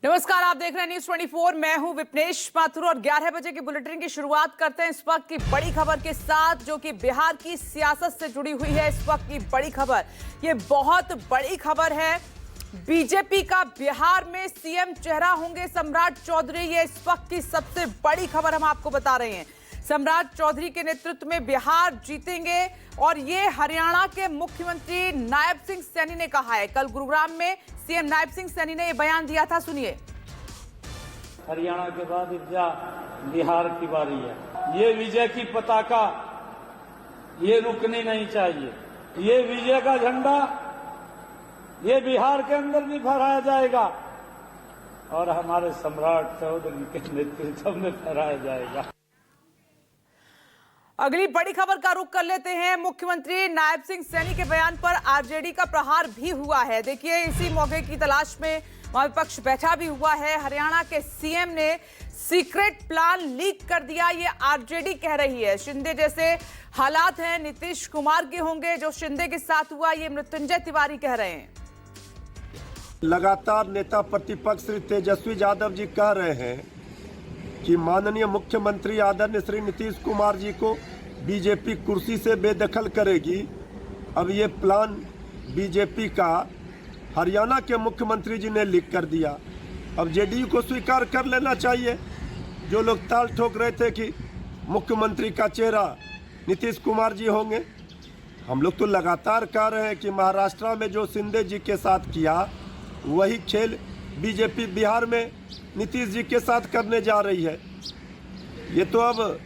नमस्कार, आप देख रहे हैं न्यूज 24। मैं हूं विपनेश माथुर और 11 बजे की बुलेटिन की शुरुआत करते हैं इस वक्त की बड़ी खबर के साथ, जो कि बिहार की सियासत से जुड़ी हुई है। इस वक्त की बड़ी खबर, ये बहुत बड़ी खबर है। बीजेपी का बिहार में सीएम चेहरा होंगे सम्राट चौधरी। ये इस वक्त की सबसे बड़ी खबर हम आपको बता रहे हैं। सम्राट चौधरी के नेतृत्व में बिहार जीतेंगे और ये हरियाणा के मुख्यमंत्री नायब सिंह सैनी ने कहा है। कल गुरुग्राम में सीएम नायब सिंह सैनी ने ये बयान दिया था, सुनिए। हरियाणा के बाद बिहार की बारी है। ये विजय की पताका ये रुकनी नहीं चाहिए। ये विजय का झंडा ये बिहार के अंदर भी फहराया जाएगा और हमारे सम्राट चौधरी के नेतृत्व में फहराया जाएगा। अगली बड़ी खबर का रुख कर लेते हैं। मुख्यमंत्री नायब सिंह सैनी के बयान पर आरजेडी का प्रहार भी हुआ है। देखिए, इसी मौके की तलाश में वहां विपक्ष बैठा भी हुआ है। हरियाणा के सीएम ने सीक्रेट प्लान लीक कर दिया, ये आरजेडी कह रही है। शिंदे जैसे हालात हैं नीतीश कुमार के होंगे जो शिंदे के साथ हुआ, ये मृत्युंजय तिवारी कह रहे हैं। लगातार नेता प्रतिपक्ष श्री तेजस्वी यादव जी कह रहे हैं कि माननीय मुख्यमंत्री आदरणीय श्री नीतीश कुमार जी को बीजेपी कुर्सी से बेदखल करेगी। अब ये प्लान बीजेपी का हरियाणा के मुख्यमंत्री जी ने लीक कर दिया। अब जेडीयू को स्वीकार कर लेना चाहिए। जो लोग ताल ठोक रहे थे कि मुख्यमंत्री का चेहरा नीतीश कुमार जी होंगे, हम लोग तो लगातार कह रहे हैं कि महाराष्ट्र में जो शिंदे जी के साथ किया वही खेल बीजेपी बिहार में नीतीश जी के साथ करने जा रही है। ये तो अब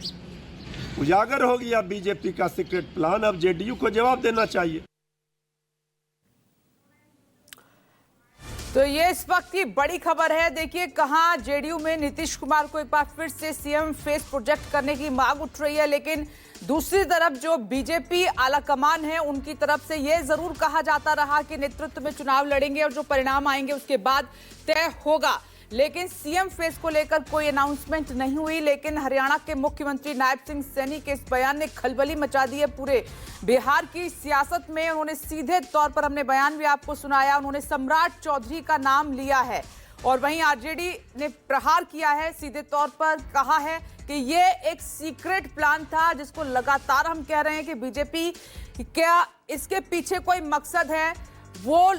उजागर हो गया बीजेपी का सीक्रेट प्लान। अब जेडीयू को जवाब देना चाहिए। तो ये इस वक्त की बड़ी खबर है। देखिए, कहां जेडीयू में नीतीश कुमार को एक बार फिर से सीएम फेस प्रोजेक्ट करने की मांग उठ रही है, लेकिन दूसरी तरफ जो बीजेपी आलाकमान है उनकी तरफ से ये जरूर कहा जाता रहा कि नेतृत्व में चुनाव लड़ेंगे और जो परिणाम आएंगे उसके बाद तय होगा। लेकिन सीएम फेस को लेकर कोई अनाउंसमेंट नहीं हुई। लेकिन हरियाणा के मुख्यमंत्री नायब सिंह सैनी के इस बयान ने खलबली मचा दी है पूरे बिहार की सियासत में। उन्होंने सीधे तौर पर, हमने बयान भी आपको सुनाया, उन्होंने सम्राट चौधरी का नाम लिया है और वहीं आरजेडी ने प्रहार किया है। सीधे तौर पर कहा है कि ये एक सीक्रेट प्लान था, जिसको लगातार हम कह रहे हैं कि बीजेपी क्या इसके पीछे कोई मकसद है, वो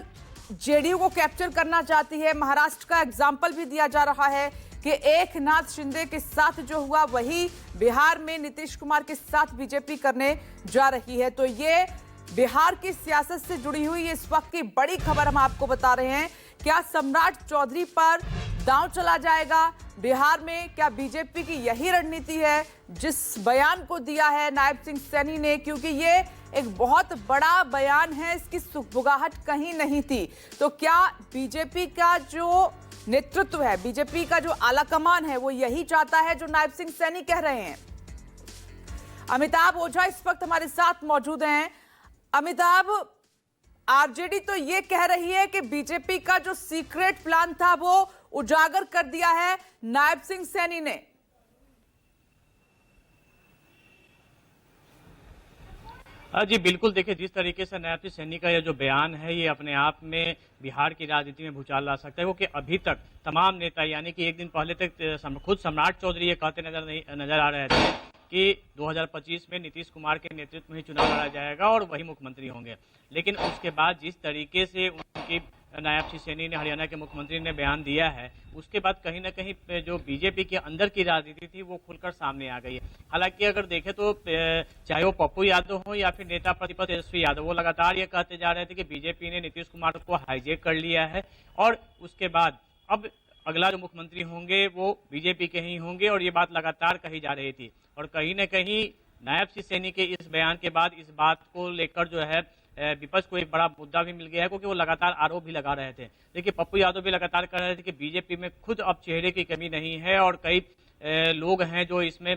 जेडीयू को कैप्चर करना चाहती है। महाराष्ट्र का एग्जाम्पल भी दिया जा रहा है कि एकनाथ शिंदे के साथ जो हुआ वही बिहार में नीतीश कुमार के साथ बीजेपी करने जा रही है। तो ये बिहार की सियासत से जुड़ी हुई इस वक्त की बड़ी खबर हम आपको बता रहे हैं। क्या सम्राट चौधरी पर दांव चला जाएगा बिहार में? क्या बीजेपी की यही रणनीति है जिस बयान को दिया है नायब सिंह सैनी ने? क्योंकि ये एक बहुत बड़ा बयान है, इसकी सुगबुगाहट कहीं नहीं थी। तो क्या बीजेपी का जो नेतृत्व है, बीजेपी का जो आलाकमान है, वो यही चाहता है जो नायब सिंह सैनी कह रहे हैं? अमिताभ ओझा इस वक्त हमारे साथ मौजूद हैं। अमिताभ, आरजेडी तो ये कह रही है कि बीजेपी का जो सीक्रेट प्लान था वो उजागर कर दिया है नायब सिंह सैनी ने। जी बिल्कुल, देखिए जिस तरीके से नायब सिंह सैनी का यह जो बयान है ये अपने आप में बिहार की राजनीति में भूचाल ला सकता है, क्योंकि अभी तक तमाम नेता, यानी कि एक दिन पहले तक खुद सम्राट चौधरी ये कहते नजर आ रहे थे कि 2025 में नीतीश कुमार के नेतृत्व में ही चुनाव लड़ा जाएगा और वही मुख्यमंत्री होंगे। लेकिन उसके बाद जिस तरीके से उनकी नायब सिंह सैनी ने, हरियाणा के मुख्यमंत्री ने बयान दिया है, उसके बाद कहीं ना कहीं जो बीजेपी के अंदर की राजनीति थी वो खुलकर सामने आ गई है। हालांकि अगर देखें तो चाहे वो पप्पू यादव हो या फिर नेता प्रतिपक्ष तेजस्वी यादव, वो लगातार ये कहते जा रहे थे कि बीजेपी ने नीतीश कुमार को हाईजैक कर लिया है और उसके बाद अब अगला जो मुख्यमंत्री होंगे वो बीजेपी के ही होंगे, और ये बात लगातार कही जा रही थी। और कहीं ना कहीं नायब सिंह सैनी के इस बयान के बाद इस बात को लेकर जो है विपक्ष को एक बड़ा मुद्दा भी मिल गया है, क्योंकि वो लगातार आरोप भी लगा रहे थे। देखिए, पप्पू यादव भी लगातार कह रहे थे कि बीजेपी में खुद अब चेहरे की कमी नहीं है और कई लोग हैं जो इसमें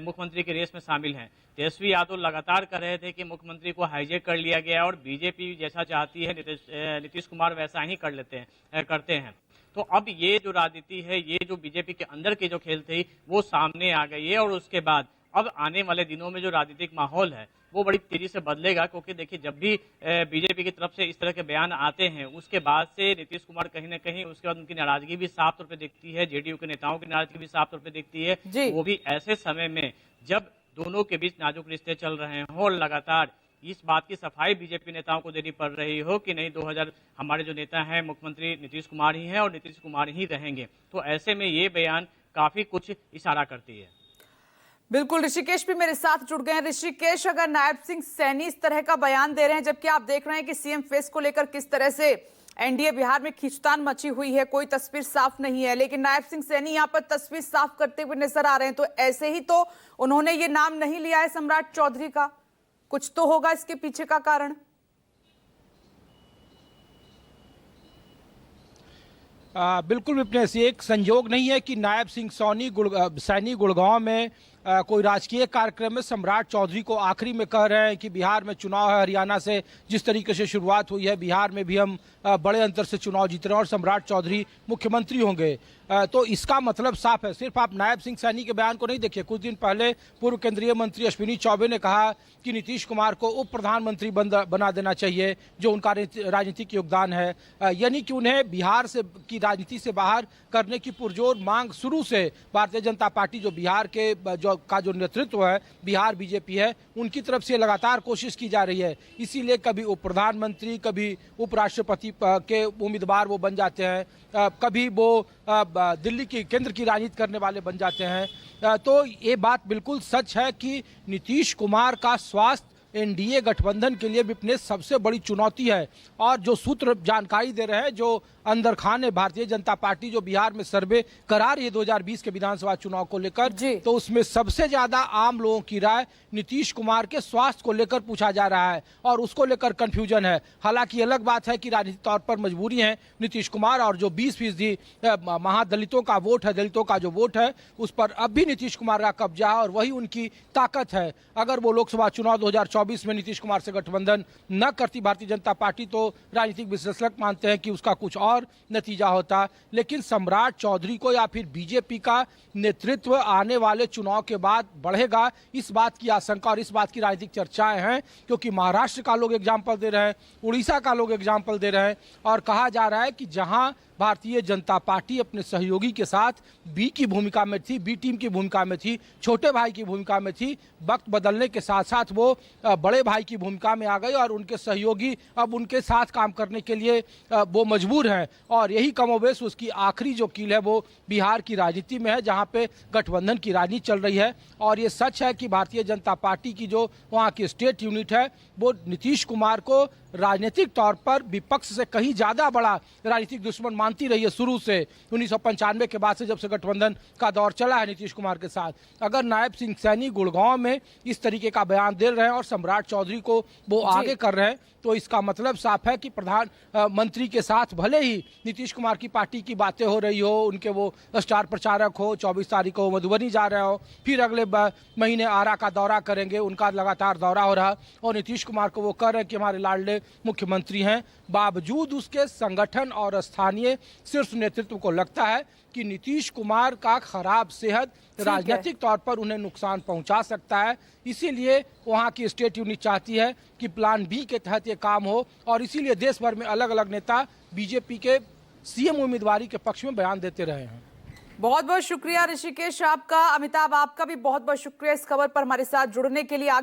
मुख्यमंत्री की रेस में शामिल हैं। तेजस्वी यादव लगातार कह रहे थे कि मुख्यमंत्री को हाईजैक कर लिया गया और बीजेपी जैसा चाहती है नीतीश कुमार वैसा ही करते हैं। तो अब ये जो राजनीति है, ये जो बीजेपी के अंदर के जो खेल थे वो सामने आ गई है और उसके बाद अब आने वाले दिनों में जो राजनीतिक माहौल है वो बड़ी तेजी से बदलेगा, क्योंकि देखिए जब भी बीजेपी की तरफ से इस तरह के बयान आते हैं उसके बाद से नीतीश कुमार कहीं ना कहीं उसके बाद उनकी नाराजगी भी साफ तौर पे दिखती है, जेडीयू के नेताओं की नाराजगी भी साफ तौर पे दिखती है, वो भी ऐसे समय में जब दोनों के बीच नाजुक रिश्ते चल रहे हों और लगातार इस बात की सफाई बीजेपी नेताओं को देनी पड़ रही हो कि नहीं 2000 हमारे जो नेता हैं मुख्यमंत्री नीतीश कुमार ही हैं और नीतीश कुमार ही रहेंगे। तो ऐसे में ये बयान काफी कुछ इशारा करती है। बिल्कुल, ऋषिकेश भी मेरे साथ जुड़ गए हैं। ऋषिकेश, अगर नायब सिंह सैनी इस तरह का बयान दे रहे हैं, जबकि आप देख रहे हैं कि सीएम फेस को लेकर किस तरह से एनडीए बिहार में खींचतान मची हुई है, कोई तस्वीर साफ नहीं है, लेकिन नायब सिंह सैनी यहाँ पर तस्वीर साफ करते हुए नजर आ रहे हैं। तो ऐसे ही तो उन्होंने ये नाम नहीं लिया है सम्राट चौधरी का, कुछ तो होगा इसके पीछे का कारण। बिल्कुल विपनेश, ये एक संयोग नहीं है कि नायब सिंह सैनी गुड़गांव में कोई राजकीय कार्यक्रम में सम्राट चौधरी को आखिरी में कह रहे हैं कि बिहार में चुनाव है, हरियाणा से जिस तरीके से शुरुआत हुई है बिहार में भी हम बड़े अंतर से चुनाव जीत रहे हैं और सम्राट चौधरी मुख्यमंत्री होंगे। तो इसका मतलब साफ है। सिर्फ आप नायब सिंह सैनी के बयान को नहीं देखिए, कुछ दिन पहले पूर्व केंद्रीय मंत्री अश्विनी चौबे ने कहा कि नीतीश कुमार को उप प्रधानमंत्री बना देना चाहिए, जो उनका राजनीतिक योगदान है, यानी कि उन्हें बिहार से की राजनीति से बाहर करने की पुरजोर मांग शुरू से भारतीय जनता पार्टी जो बिहार के जो नेतृत्व है, बिहार बीजेपी है, उनकी तरफ से लगातार कोशिश की जा रही है। इसीलिए कभी उप प्रधानमंत्री, कभी उपराष्ट्रपति के उम्मीदवार वो बन जाते हैं, कभी वो दिल्ली की केंद्र की राजनीति करने वाले बन जाते हैं। तो ये बात बिल्कुल सच है कि नीतीश कुमार का स्वास्थ्य एनडीए गठबंधन के लिए भी सबसे बड़ी चुनौती है। और जो सूत्र जानकारी दे रहे हैं, जो अंदर खान है भारतीय जनता पार्टी जो बिहार में सर्वे करा रही है 2020 के विधानसभा चुनाव को लेकर, तो उसमें सबसे ज्यादा आम लोगों की राय नीतीश कुमार के स्वास्थ्य को लेकर पूछा जा रहा है और उसको लेकर कंफ्यूजन है। हालांकि अलग बात है कि राजनीतिक तौर पर मजबूरी है नीतीश कुमार, और जो 20% महादलितों का वोट है, दलितों का जो वोट है, उस पर अब भी नीतीश कुमार का कब्जा है और वही उनकी ताकत है। अगर वो लोकसभा चुनाव 2024 में नीतीश कुमार से गठबंधन न करती भारतीय जनता पार्टी, तो राजनीतिक विश्लेषक मानते हैं कि उसका कुछ और नतीजा होता। लेकिन सम्राट चौधरी को या फिर बीजेपी का नेतृत्व आने वाले चुनाव के बाद बढ़ेगा, इस बात की आशंका और इस बात की राजनीतिक चर्चाएं हैं, क्योंकि महाराष्ट्र का लोग एग्जाम्पल दे रहे हैं, उड़ीसा का लोग एग्जाम्पल दे रहे हैं और कहा जा रहा है कि जहां भारतीय जनता पार्टी अपने सहयोगी के साथ बी की भूमिका में थी, बी टीम की भूमिका में थी, छोटे भाई की भूमिका में थी, वक्त बदलने के साथ साथ वो बड़े भाई की भूमिका में आ गई और उनके सहयोगी अब उनके साथ काम करने के लिए वो मजबूर हैं। और यही कमोबेश उसकी आखिरी जो कील है वो बिहार की राजनीति में है, जहां पे गठबंधन की राजनीति चल रही है। और ये सच है कि भारतीय जनता पार्टी की जो वहाँ की स्टेट यूनिट है वो नीतीश कुमार को राजनीतिक तौर पर विपक्ष से कहीं ज्यादा बड़ा राजनीतिक दुश्मन मानती रही है शुरू से। 1995 के बाद से जब से गठबंधन का दौर चला है नीतीश कुमार के साथ। अगर नायब सिंह सैनी गुड़गांव में इस तरीके का बयान दे रहे हैं और सम्राट चौधरी को वो आगे कर रहे हैं, तो इसका मतलब साफ है कि प्रधानमंत्री के साथ भले ही नीतीश कुमार की पार्टी की बातें हो रही हो, उनके वो स्टार प्रचारक हो, 24 तारीख को मधुबनी जा रहे हो, फिर अगले महीने आरा का दौरा करेंगे, उनका लगातार दौरा हो रहा, और नीतीश कुमार को वो कह रहे हैं कि हमारे लाडले मुख्यमंत्री हैं, बावजूद उसके संगठन और स्थानीय शीर्ष नेतृत्व को लगता है कि नीतीश कुमार का खराब सेहत राजनीतिक तौर पर उन्हें नुकसान पहुंचा सकता है। इसीलिए वहां की स्टेट यूनिट चाहती है कि प्लान बी के तहत ये काम हो, और इसीलिए देश भर में अलग अलग नेता बीजेपी के सीएम उम्मीदवारी के पक्ष में बयान देते रहे हैं। बहुत बहुत शुक्रिया ऋषिकेश आपका। अमिताभ, आपका भी बहुत बहुत शुक्रिया इस खबर पर हमारे साथ जुड़ने के लिए। आगे